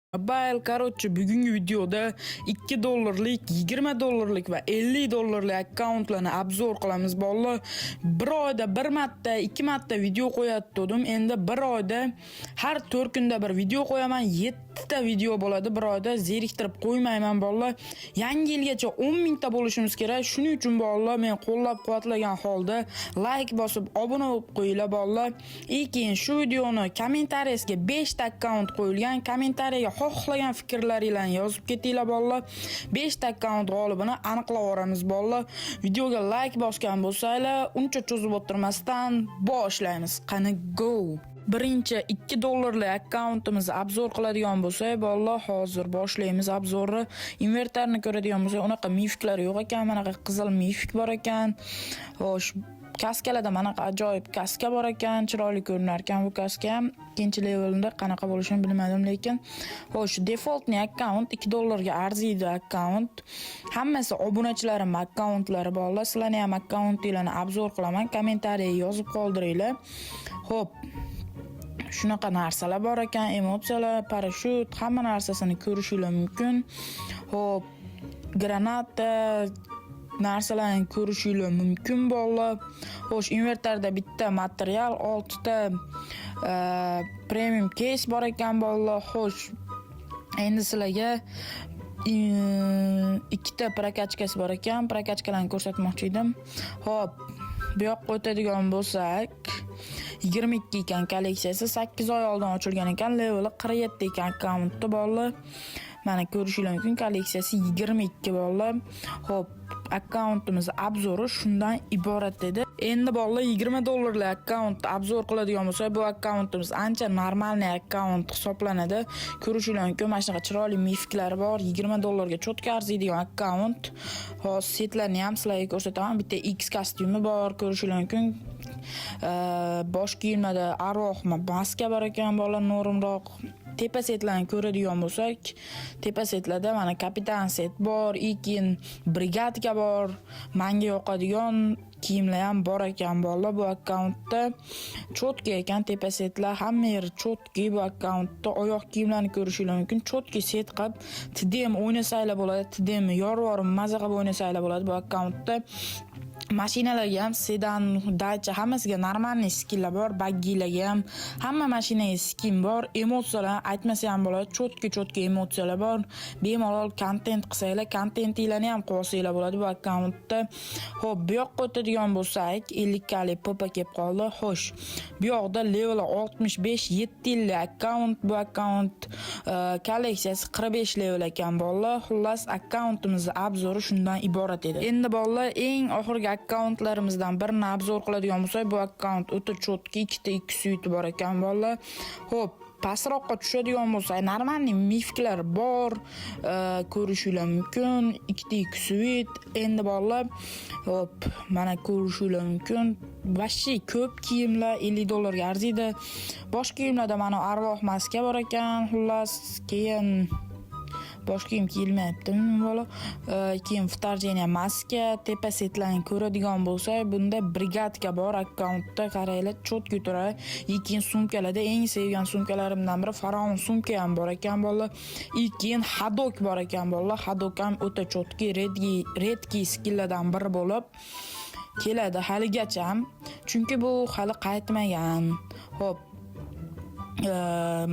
Korotchi bugungi videoda 2 dollarlik, 20 dollarlik va 50 dollarlik akkauntlarni obzor qilamiz bolalar. Bir oyda bir marta, 2 marta video qo'yatdim. Endi bir oyda har 4 kunda bir video qo'yaman. 7 ta video bo'ladi bir oyda. Zeriktirib qo'ymayman bolalar. Yangi yilgacha 10 mingta bo'lishimiz kerak. Shuning uchun bolalar men qo'llab-quvvatlagan holda like bosib, obuna bo'lib qo'yinglar bolalar. Keyin shu videoni kommentariyasiga 5 ta akkaunt qo'yilgan. Kommentariyaga xohlagan fikrlaringizni yozib ketinglar bolalar. 5 ta akkaunt g'olibini aniqlab olamiz bolalar. Videoga like bosgan bo'lsanglar, uncha cho'zib o'tirmasdan boshlaymiz. Qani go. Birinchi 2 dollarlik akkauntimizni obzor qiladigan bo'lsak, bolalar hozir boshlaymiz obzorni. Invertorni ko'radigan bo'lsak, unaqa mifiklar yo'q ekan, manaqa qizil mifik bor ekan. Xo'sh, kaskalarda manaqa ajoyib kaska bor ekan, chiroyli ko'rinar ekan bu kaska ham. Ikkinchi levelda qanaqa bo'lishini bilmadim, lekin xo'sh, defaultni akkaunt 2 dollarga arziydi akkaunt. Hammasi obunachilarim akkauntlari bolalar. Sizlarning ham akkauntinglarni obzor qilaman, kommentariyaga yozib qoldiringlar. Xo'p, shunaqa narsalar bor ekan, emotsiyalar, parashyut, hamma narsasini ko'rishingiz mumkin. Xo'p, granata narsalarni ko'rishingiz mumkin bolalar. Xo'sh, invertorda bitta material, 6 ta premium case bor ekan bolalar. Xo'sh, endi sizlarga 2 ta prokachkasi bor ekan, prokachkalarni ko'rsatmoqchi edim. Xo'p, bu yoqqa o'tadigan bo'lsak, 22 ekan kolleksiyasi, 8 oy oldin ochilgan ekan, leveli 47 ekan akkauntda bolalar. Mana ko'rishingiz mumkin, kolleksiyasi 22 bolalar. Xo'p, akkauntimiz obzori shundan iborat edi. Endi bolalar 20 dollarlik akkaunt obzor qiladigan bo'lsak, bu akkauntimiz ancha normalniy akkaunt hisoblanadi. Ko'rishingiz mumkin, mana shunaqa chiroyli mifiklari bor. 20 dollarga cho'tka arziydigan akkaunt. Hozir setlarni ham sizlarga ko'rsataman. Bitta X kostyumi bor, ko'rishingiz mumkin. Bosh kiyimlarda arvoh maska bor ekan bolalar, normroq. Tepa setlarni ko'radigan bo'lsak, tepa setlarda mana kapitan set bor, keyin brigadka bor. Menga yoqadigan kiyimlar ham bor ekan bolalar bu akkauntda. Cho'tki ekan tepa setlar, hamma yer cho'tki bu akkauntda. Oyoq kiyimlarni ko'rishingiz mumkin. Cho'tki set qilib TDM o'ynasanglar bo'ladi, TDM yorvorim maza qilib o'ynasanglar bo'ladi bu akkauntda. Mashinalarga ham sedan, Dacia hammasiga normalniy skinlar bor, baggilarga ham hamma mashinaga skin bor. Emotsiyalar aytmasa ham bo'ladi, cho'tki emotsiyalar bor. Bemalol kontent qilsanglar, kontentinglarni ham qo'ysanglar bo'ladi bu akkauntda. Xo'p, bu yoqqa o'tadigan bo'lsak, 50 kalik popa kelib qoldi. Xo'sh, bu yoqda level 65 7 yillik akkaunt, bu akkaunt kolleksiyasi 45 level ekan bolalar. Xullas, akkauntimizni obzori shundan iborat edi. Endi bolalar, eng oxirgi akkauntlarimizdan birini obzor qiladigan bo'lsak, bu akkaunt o'ta cho'tki, 2 ta X suite bor ekan bolalar. Xo'p, pastroqqa tushadigan bo'lsak, normalniy mifiklar bor, ko'rishingiz mumkin. 2 ta X suite. Endi bolalar, hop, mana ko'rishingiz mumkin. Vashi ko'p kiyimlar 50 dollarga arziydi. Bosh kiyimlarda mana arvoh maska bor ekan. Xullas, keyin bosh kiyim kiyilmayaptimi bola? Keyin вторжение maska, tepa setlarni ko'radigan bo'lsak, bunda brigadka bor akkauntda, qaranglar, cho'tki turadi. Keyin sumkalarda eng sevgan sumkalarimdan biri Faraon sumka ham bor ekan bolalar. Keyin Hadok bor ekan bolalar. Hadok ham o'ta cho'tki, redki skillardan biri bo'lib keladi haligacha ham. Chunki bu hali qaytmagan. Xo'p,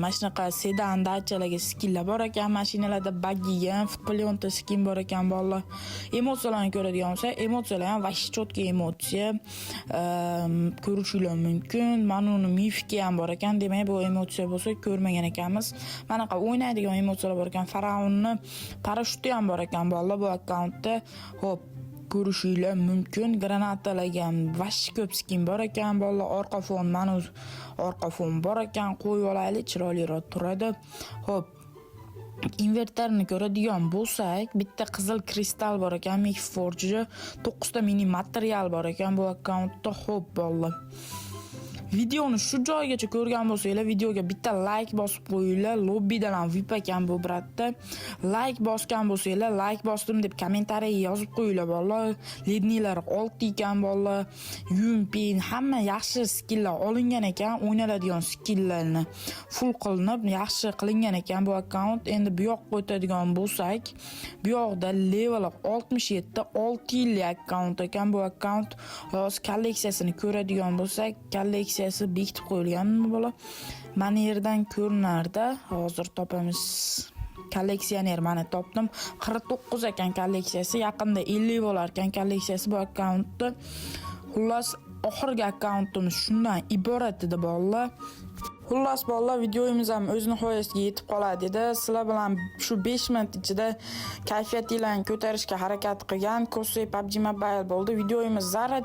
mashinaqa sedan Dacialarga skinlar bor ekan, mashinalarda baggiga ham Fitplyonta skin bor ekan bolalar. Emotsiyalarni ko'radigan bo'lsak, emotsiyalar ham vashi cho'tki emotsiya. Ko'rishingiz mumkin. Mana uni mifiki ham bor ekan, demak bu emotsiya bo'lsa ko'rmagan ekanmiz. Manaqa o'ynaydigan emotsiyalar bor ekan. Faraonni parashyuti ham bor ekan bolalar bu akkauntda. Xo'p, ko'rishingiz mumkin. Granatalarga ham vashi ko'p skin bor ekan bolalar. Orqa fon, mana orqa fon bor ekan, qo'yib olaylik, chiroyliroq turadi. Xo'p, invertorni ko'radigan bo'lsak, bitta qizil kristal bor ekan, Mixforge, 9 ta mini material bor ekan bu akkauntda. Xo'p bolalar, Videoni shu joygacha ko'rgan bo'lsanglar, videoga bitta like bosib qo'yinglar. Lobbidan ham VIP ekan bu bratda. Like bosgan bo'lsanglar, like bosdim deb kommentariy yozib qo'yinglar bolalar. Lednilar 6 ekan bolalar. Yumpin hamma yaxshi skilllar olingan ekan, o'ynaladigan skilllarni full qilinib, yaxshi qilingan ekan bu akkaunt. Endi bu yoqqa o'tadigan bo'lsak, bu yoqda level 67 6 yillik akkaunt ekan bu akkaunt. Hozir kolleksiyasini ko'radigan bo'lsak, kolleksiyasi bekitib qo'yilgan bola. Mana yerdan ko'rinarda, hozir topamiz. Kolleksioner mana topdim. 49 ekan kolleksiyasi, yaqinda 50 bo'lar ekan kolleksiyasi bu akkauntda. Xullas, oxirgi akkauntimiz shundan iborat edi bolalar. Xullas bolalar, videomiz ham o'z nihoyasiga yetib qoladi edi. Sizlar bilan shu 5 minut ichida kayfiyatingizni ko'tarishga harakat qilgan Kosey PUBG Mobile bo'ldi. Videomiz zarra